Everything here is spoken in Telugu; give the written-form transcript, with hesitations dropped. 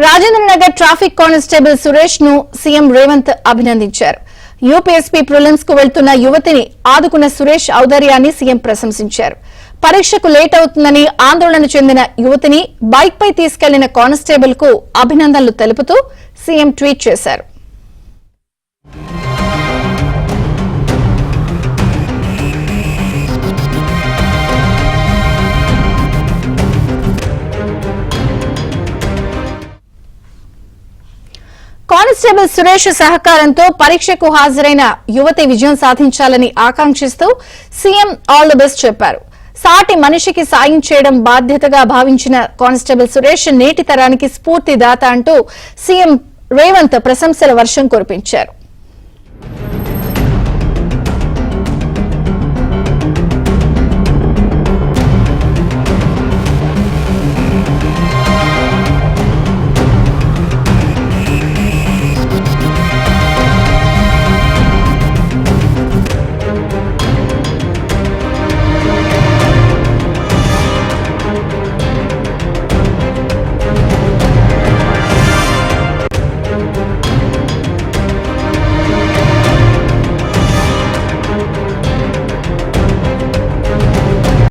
రాజేంద్రనగర్ ట్రాఫిక్ కానిస్టేబుల్ సురేష్ ను సీఎం రేవంత్ అభినందించారు. యూపీఎస్పీ ప్రిలిమ్స్ కు వెళ్తున్న యువతిని ఆదుకున్న సురేష్ ఔదార్యాన్ని సీఎం ప్రశంసించారు. పరీక్షకు లేట్ అవుతుందని ఆందోళన చెందిన యువతిని బైక్ పై తీసుకెళ్లిన కానిస్టేబుల్ కు అభినందనలు తెలుపుతూ సీఎం ట్వీట్ చేశారు. కానిస్టేబుల్ సురేష్ సహకారంతో పరీక్షకు హాజరైన యువతి విజయం సాధించాలని ఆకాంక్షిస్తూ సీఎం ఆల్ ది బెస్ట్ చెప్పారు. సాటి మనిషికి సాయం చేయడం బాధ్యతగా భావించిన కానిస్టేబుల్ సురేష్ నేటి తరానికి స్ఫూర్తిదాత అంటూ సీఎం రేవంత్ ప్రశంసల వర్షం కురిపించారు.